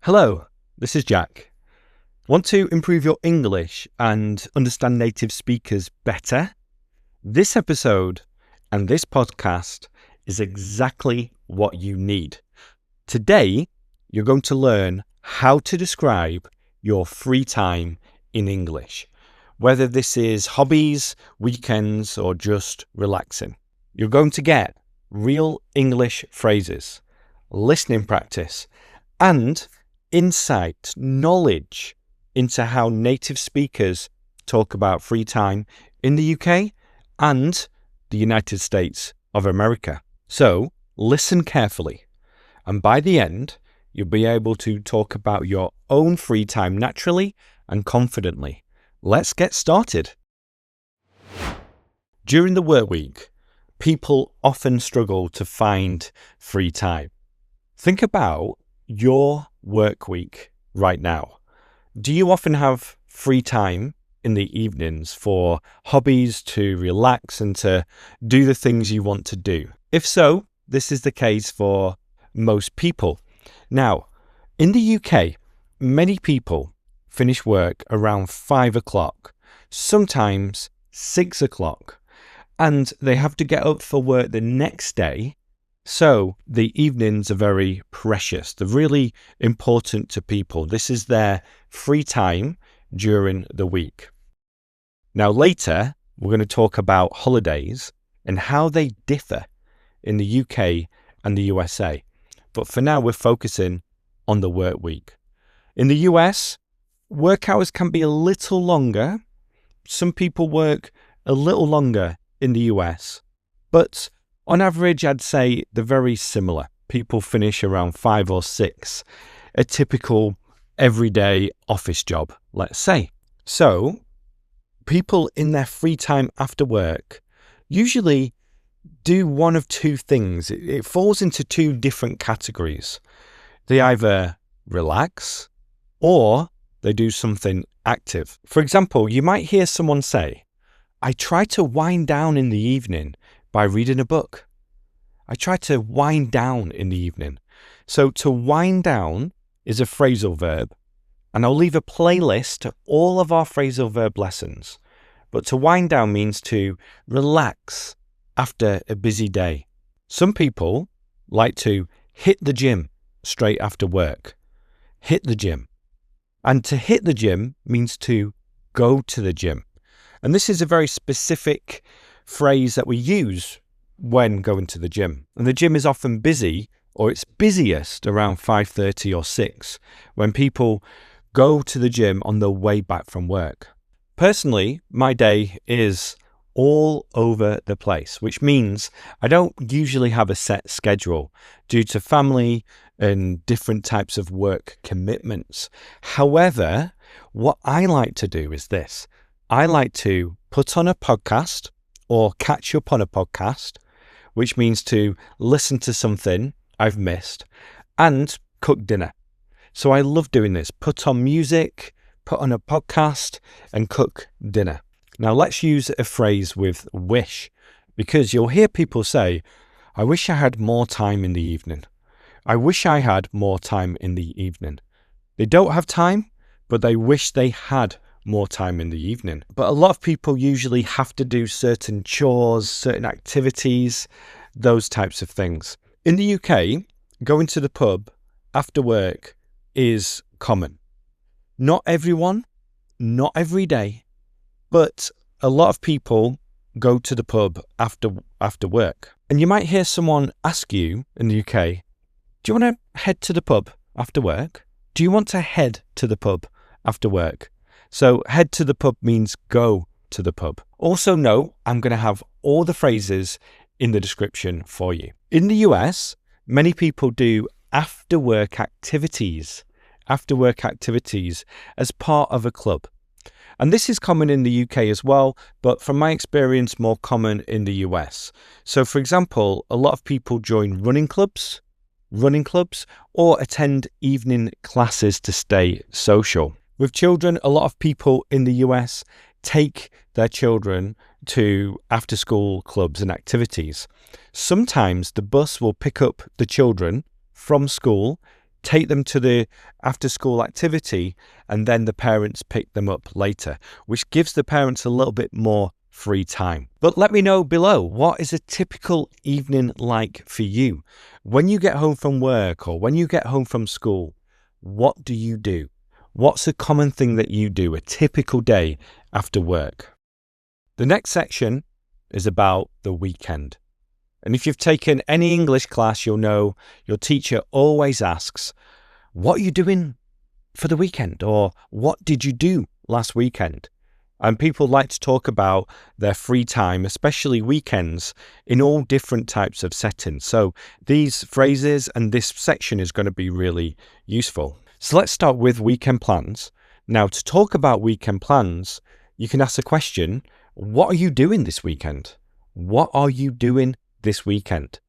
Hello, this is Jack. Want to improve your English and understand native speakers better? This episode and this podcast is exactly what you need. Today, you're going to learn how to describe your free time in English, whether this is hobbies, weekends, or just relaxing. You're going to get real English phrases, listening practice, and insight, knowledge into how native speakers talk about free time in the UK and the United States of America. So listen carefully, and by the end, you'll be able to talk about your own free time naturally and confidently. Let's get started. During the work week, people often struggle to find free time. Think about your work week right now. Do you often have free time in the evenings for hobbies, to relax and to do the things you want to do? If so, this is the case for most people. Now, in the UK, many people finish work around 5 o'clock, sometimes 6 o'clock, and they have to get up for work the next day. So the evenings are very precious. They're really important to people. This is their free time during the week. Now later, we're going to talk about holidays and how they differ in the UK and the USA. But for now, we're focusing on the work week. In the US, work hours can be a little longer. Some people work a little longer in the US, but on average, I'd say they're very similar. People finish around 5 or 6, a typical everyday office job, let's say. So, people in their free time after work usually do one of two things. It falls into two different categories. They either relax or they do something active. For example, you might hear someone say, "I try to wind down in the evening by reading a book." I try to wind down in the evening. So to wind down is a phrasal verb, and I'll leave a playlist to all of our phrasal verb lessons. But to wind down means to relax after a busy day. Some people like to hit the gym straight after work. Hit the gym. And to hit the gym means to go to the gym. And this is a very specific phrase that we use when going to the gym. And the gym is often busy, or it's busiest around 5:30 or 6 when people go to the gym on their way back from work. Personally, my day is all over the place, which means I don't usually have a set schedule due to family and different types of work commitments. However, what I like to do is this. I like to put on a podcast or catch up on a podcast, which means to listen to something I've missed, and cook dinner. So I love doing this. Put on music, put on a podcast, and cook dinner. Now let's use a phrase with wish, because you'll hear people say, "I wish I had more time in the evening. I wish I had more time in the evening." They don't have time, but they wish they had more time in the evening. But a lot of people usually have to do certain chores, certain activities, those types of things. In the UK, going to the pub after work is common. Not everyone, not every day, but a lot of people go to the pub after work. And you might hear someone ask you in the UK, "Do you want to head to the pub after work? Do you want to head to the pub after work?" So head to the pub means go to the pub. Also note, I'm going to have all the phrases in the description for you. In the US, many people do after-work activities as part of a club. And this is common in the UK as well, but from my experience, more common in the US. So for example, a lot of people join running clubs, or attend evening classes to stay social. With children, a lot of people in the US take their children to after-school clubs and activities. Sometimes the bus will pick up the children from school take them to the after-school activity, and then the parents pick them up later, which gives the parents a little bit more free time. But let me know below, what is a typical evening like for you? When you get home from work or when you get home from school, what do you do? What's a common thing that you do, a typical day after work? The next section is about the weekend. And if you've taken any English class, you'll know your teacher always asks, what are you doing for the weekend? Or what did you do last weekend? And people like to talk about their free time, especially weekends, in all different types of settings. So these phrases and this section is going to be really useful. So let's start with weekend plans. Now, to talk about weekend plans, you can ask the question, what are you doing this weekend? What are you doing this weekend?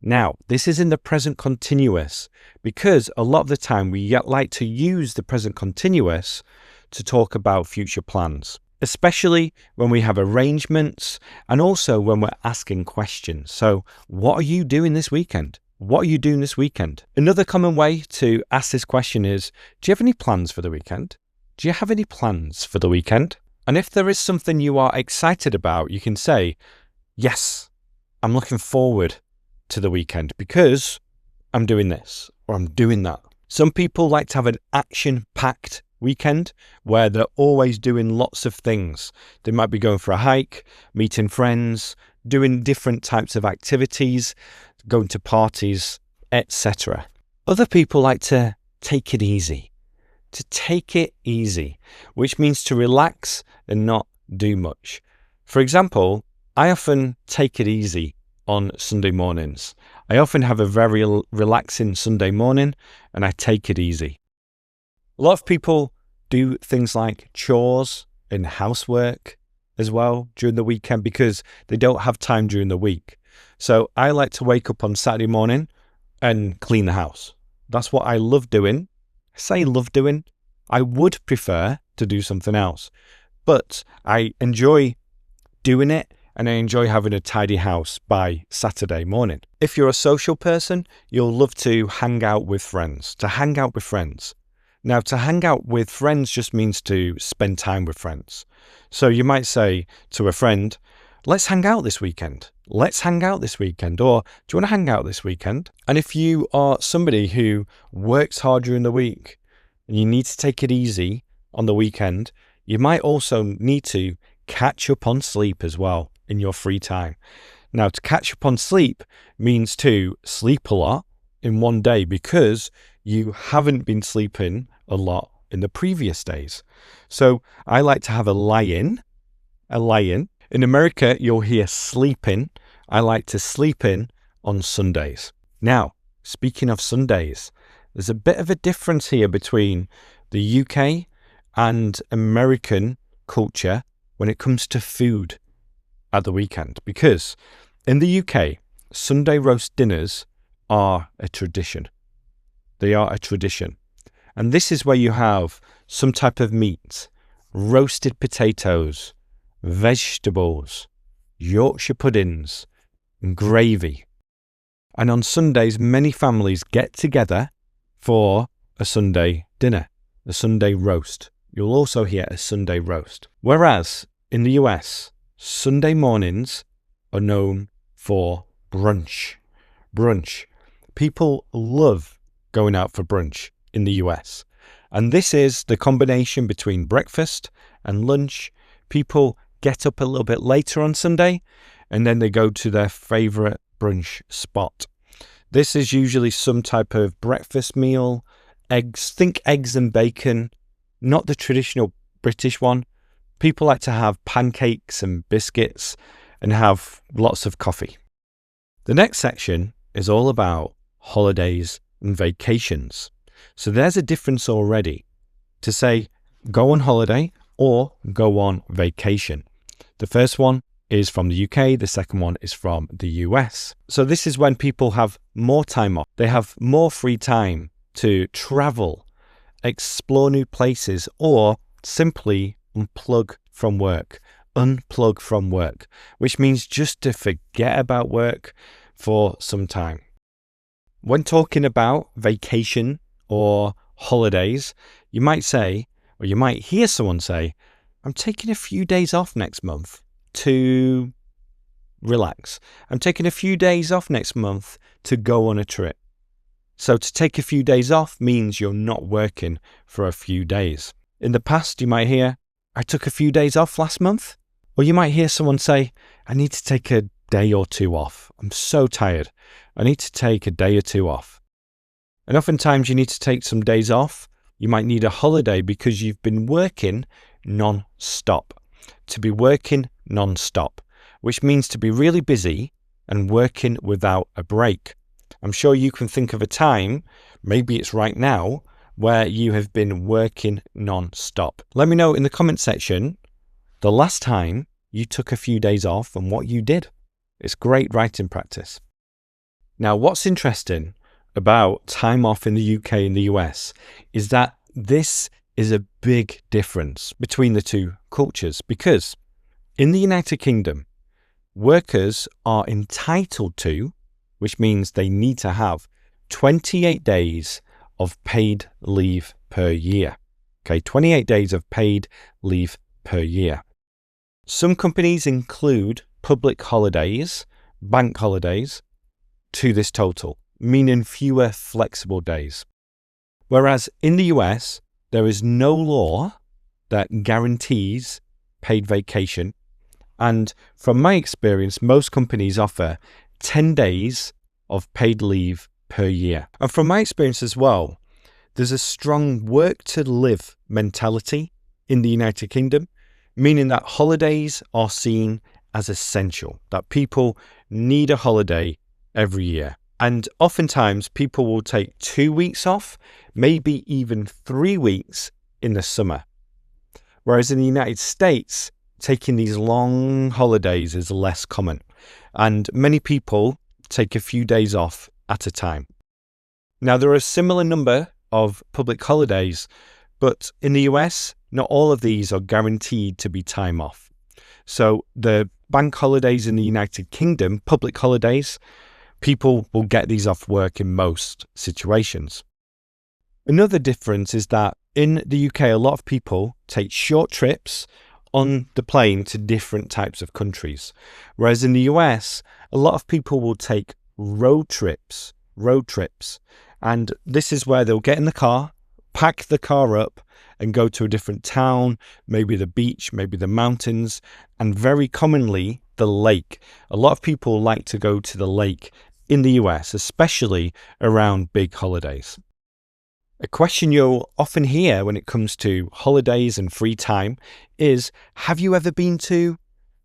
Now, this is in the present continuous because a lot of the time we like to use the present continuous to talk about future plans, especially when we have arrangements and also when we're asking questions. So, what are you doing this weekend? What are you doing this weekend? Another common way to ask this question is, do you have any plans for the weekend? Do you have any plans for the weekend? And if there is something you are excited about, you can say, yes, I'm looking forward to the weekend because I'm doing this or I'm doing that. Some people like to have an action-packed weekend where they're always doing lots of things. They might be going for a hike, meeting friends, doing different types of activities, going to parties, etc. Other people like to take it easy. Which means to relax and not do much. For example, I often take it easy on Sunday mornings. I often have a very relaxing Sunday morning and I take it easy. A lot of people do things like chores and housework as well during the weekend because they don't have time during the week. So I like to wake up on Saturday morning and clean the house. That's what I love doing. I say love doing. I would prefer to do something else, but I enjoy doing it and I enjoy having a tidy house by Saturday morning. If you're a social person, you'll love to hang out with friends, Now, to hang out with friends just means to spend time with friends. So you might say to a friend, let's hang out this weekend. Or, do you want to hang out this weekend? And if you are somebody who works hard during the week and you need to take it easy on the weekend, you might also need to catch up on sleep as well in your free time. Now, to catch up on sleep means to sleep a lot in one day because you haven't been sleeping a lot in the previous days. So I like to have a lie-in. In America, you'll hear sleeping. I like to sleep in on Sundays. Now, speaking of Sundays, there's a bit of a difference here between the UK and American culture when it comes to food at the weekend. Because in the UK, Sunday roast dinners are a tradition. They are a tradition. And this is where you have some type of meat, roasted potatoes, vegetables, Yorkshire puddings, and gravy. And on Sundays, many families get together for a Sunday dinner, a Sunday roast. You'll also hear a Sunday roast. Whereas in the US, Sunday mornings are known for brunch. People love going out for brunch in the US. And this is the combination between breakfast and lunch. People get up a little bit later on Sunday and then they go to their favorite brunch spot. This is usually some type of breakfast meal, think eggs and bacon, not the traditional British one. People like to have pancakes and biscuits and have lots of coffee. The next section is all about holidays and vacations. So there's a difference already to say go on holiday or go on vacation. The first one is from the UK, the second one is from the US. So this is when people have more time off. They have more free time to travel, explore new places, or simply unplug from work, which means just to forget about work for some time. When talking about vacation or holidays, you might say, or you might hear someone say, I'm taking a few days off next month to relax. I'm taking a few days off next month to go on a trip. So to take a few days off means you're not working for a few days. In the past, you might hear, I took a few days off last month. Or you might hear someone say, I need to take a day or two off. I'm so tired. I need to take a day or two off. And oftentimes you need to take some days off. You might need a holiday because you've been working non-stop. To be working non-stop, which means to be really busy and working without a break. I'm sure you can think of a time, maybe it's right now, where you have been working non-stop. Let me know in the comment section the last time you took a few days off and what you did. It's great writing practice. Now, what's interesting about time off in the UK and the US is that this is a big difference between the two cultures, because in the United Kingdom, workers are entitled to, which means they need to have 28 days of paid leave per year. Okay, 28 days of paid leave per year. Some companies include public holidays, bank holidays, to this total, meaning fewer flexible days. Whereas in the US, there is no law that guarantees paid vacation. And from my experience, most companies offer 10 days of paid leave per year. And from my experience as well, there's a strong work to live mentality in the United Kingdom, meaning that holidays are seen as essential, that people need a holiday every year. And oftentimes people will take 2 weeks off, maybe even 3 weeks in the summer. Whereas in the United States, taking these long holidays is less common. And many people take a few days off at a time. Now, there are a similar number of public holidays, but in the US, not all of these are guaranteed to be time off. So the bank holidays in the United Kingdom, public holidays, people will get these off work in most situations. Another difference is that in the UK, a lot of people take short trips on the plane to different types of countries. Whereas in the US, a lot of people will take road trips. And this is where they'll get in the car, pack the car up and go to a different town, maybe the beach, maybe the mountains, and very commonly the lake. A lot of people like to go to the lake in the US, especially around big holidays. A question you'll often hear when it comes to holidays and free time is, have you ever been to,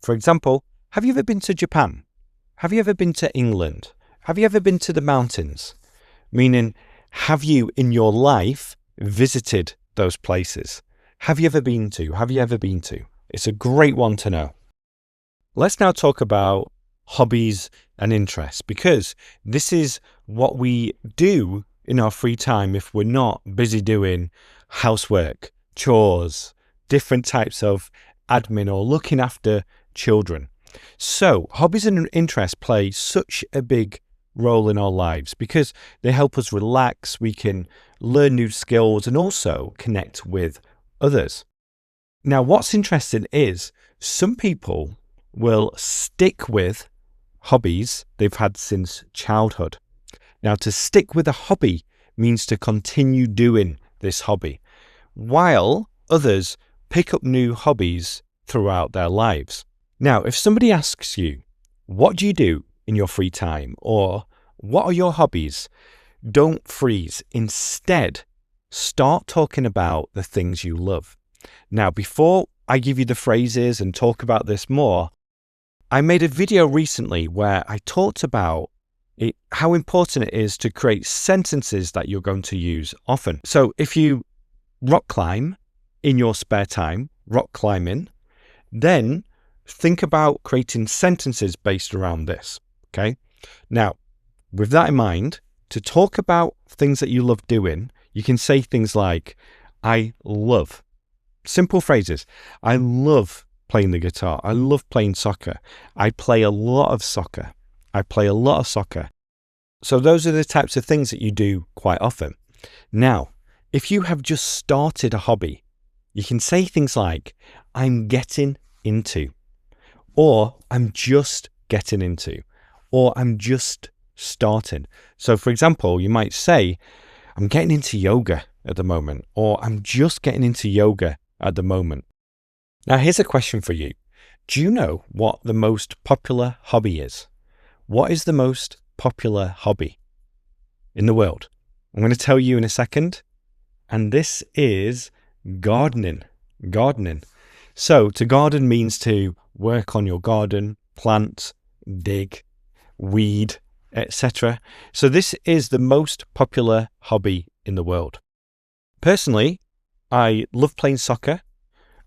for example, have you ever been to Japan? Have you ever been to England? Have you ever been to the mountains? Meaning, have you in your life visited those places? Have you ever been to? Have you ever been to? It's a great one to know. Let's now talk about hobbies and interests, because this is what we do in our free time if we're not busy doing housework, chores, different types of admin, or looking after children. So hobbies and interests play such a big role in our lives because they help us relax, we can learn new skills and also connect with others. Now, what's interesting is some people will stick with hobbies they've had since childhood. Now, to stick with a hobby means to continue doing this hobby, while others pick up new hobbies throughout their lives. Now, if somebody asks you, what do you do in your free time? Or what are your hobbies? Don't freeze. Instead, start talking about the things you love. Now, before I give you the phrases and talk about this more, I made a video recently where I talked about how important it is to create sentences that you're going to use often. So if you rock climb in your spare time, rock climbing, then think about creating sentences based around this, okay? Now, with that in mind, to talk about things that you love doing, you can say things like, I love, simple phrases. I love playing the guitar. I love playing soccer. I play a lot of soccer. I play a lot of soccer. So those are the types of things that you do quite often. Now, if you have just started a hobby, you can say things like, I'm getting into, or I'm just getting into, or I'm just starting. So, for example, you might say, I'm getting into yoga at the moment, or I'm just getting into yoga at the moment. Now, here's a question for you. Do you know what the most popular hobby is? What is the most popular hobby in the world? I'm going to tell you in a second. And this is gardening. Gardening. So to garden means to work on your garden, plant, dig, weed, etc. So this is the most popular hobby in the world. Personally, I love playing soccer.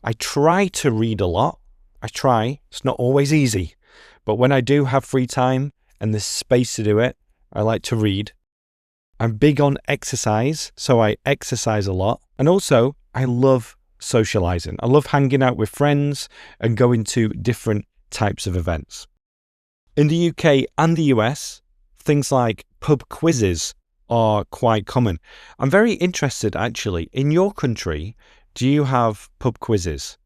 I try to read a lot. It's not always easy. But when I do have free time and there's space to do it, I like to read. I'm big on exercise, so I exercise a lot. And also, I love socializing. I love hanging out with friends and going to different types of events. In the UK and the US, things like pub quizzes are quite common. I'm very interested, actually, in your country, do you have pub quizzes?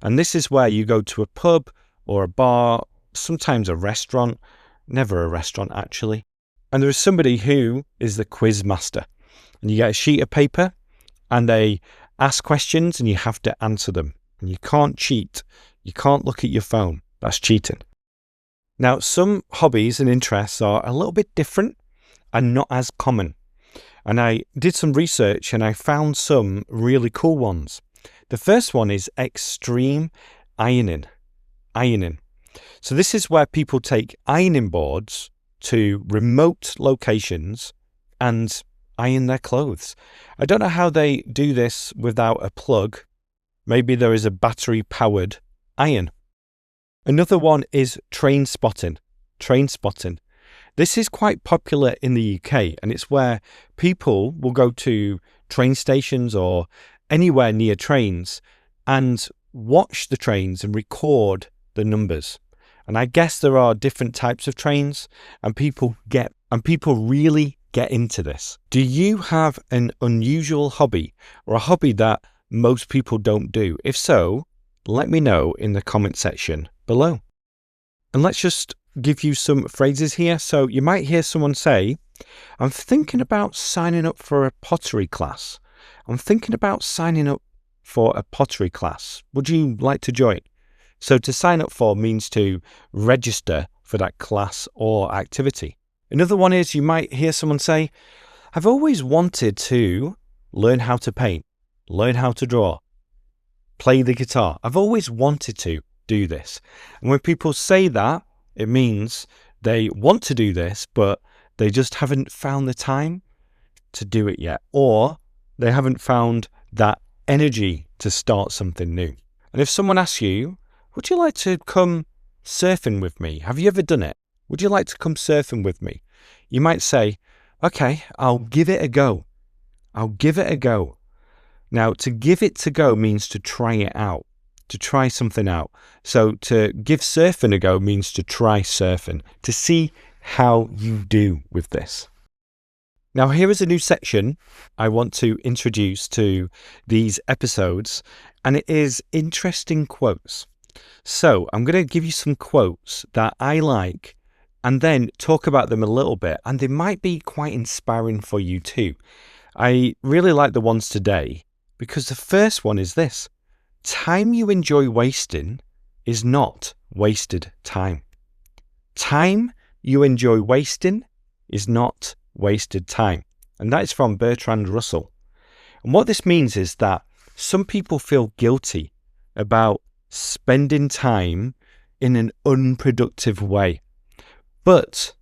And this is where you go to a pub or a bar, sometimes a restaurant, never a restaurant, actually. And there is somebody who is the quiz master. And you get a sheet of paper and they ask questions and you have to answer them. And you can't cheat. You can't look at your phone. That's cheating. Now, some hobbies and interests are a little bit different and not as common. And I did some research and I found some really cool ones. The first one is extreme ironing. Ironing. So this is where people take ironing boards to remote locations and iron their clothes. I don't know how they do this without a plug. Maybe there is a battery-powered iron. Another one is train spotting. Train spotting. This is quite popular in the UK, and it's where people will go to train stations or anywhere near trains and watch the trains and record the numbers. And I guess there are different types of trains and people really get into this. Do you have an unusual hobby or a hobby that most people don't do? If so, let me know in the comment section below. And let's just give you some phrases here. So you might hear someone say, I'm thinking about signing up for a pottery class. I'm thinking about signing up for a pottery class. Would you like to join? So to sign up for means to register for that class or activity. Another one is you might hear someone say, I've always wanted to learn how to paint, learn how to draw, play the guitar. I've always wanted to do this. And when people say that, it means they want to do this, but they just haven't found the time to do it yet, or they haven't found that energy to start something new. And if someone asks you, would you like to come surfing with me? Have you ever done it? Would you like to come surfing with me? You might say, okay, I'll give it a go. I'll give it a go. Now, to give it to go means to try it out, to try something out. So to give surfing a go means to try surfing, to see how you do with this. Now, here is a new section I want to introduce to these episodes, and it is interesting quotes. So I'm going to give you some quotes that I like and then talk about them a little bit, and they might be quite inspiring for you too. I really like the ones today because the first one is this: time you enjoy wasting is not wasted time. Time you enjoy wasting is not wasted time. And that is from Bertrand Russell. And what this means is that some people feel guilty about spending time in an unproductive way. But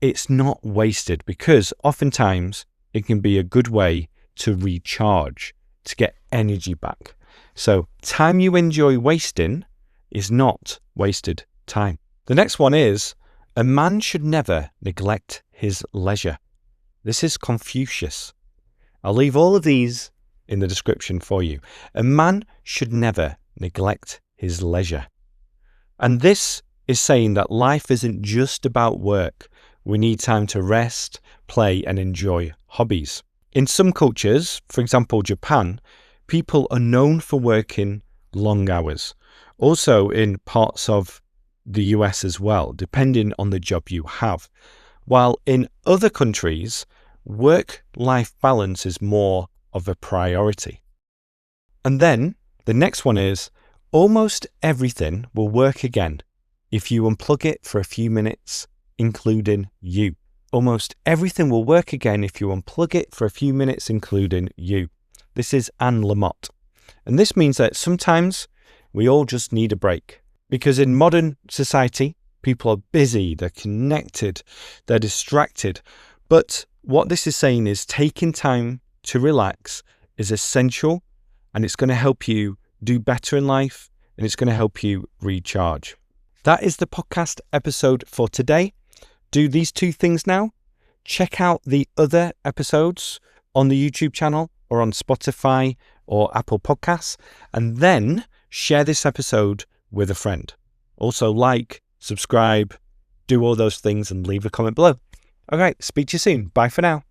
it's not wasted because oftentimes it can be a good way to recharge, to get energy back. So time you enjoy wasting is not wasted time. The next one is, a man should never neglect his leisure. This is Confucius. I'll leave all of these in the description for you. A man should never neglect his leisure. And this is saying that life isn't just about work. We need time to rest, play, and enjoy hobbies. In some cultures, for example, Japan, people are known for working long hours. Also in parts of the US as well, depending on the job you have. While in other countries, work-life balance is more of a priority. And then the next one is almost everything will work again if you unplug it for a few minutes, including you. Almost everything will work again if you unplug it for a few minutes, including you. This is Anne Lamott. And this means that sometimes we all just need a break. Because in modern society, people are busy, they're connected, they're distracted. But what this is saying is taking time to relax is essential, and it's going to help you do better in life, and it's going to help you recharge. That is the podcast episode for today. Do these two things now. Check out the other episodes on the YouTube channel or on Spotify or Apple Podcasts, and then share this episode with a friend. Also like, subscribe, do all those things and leave a comment below. Okay, speak to you soon. Bye for now.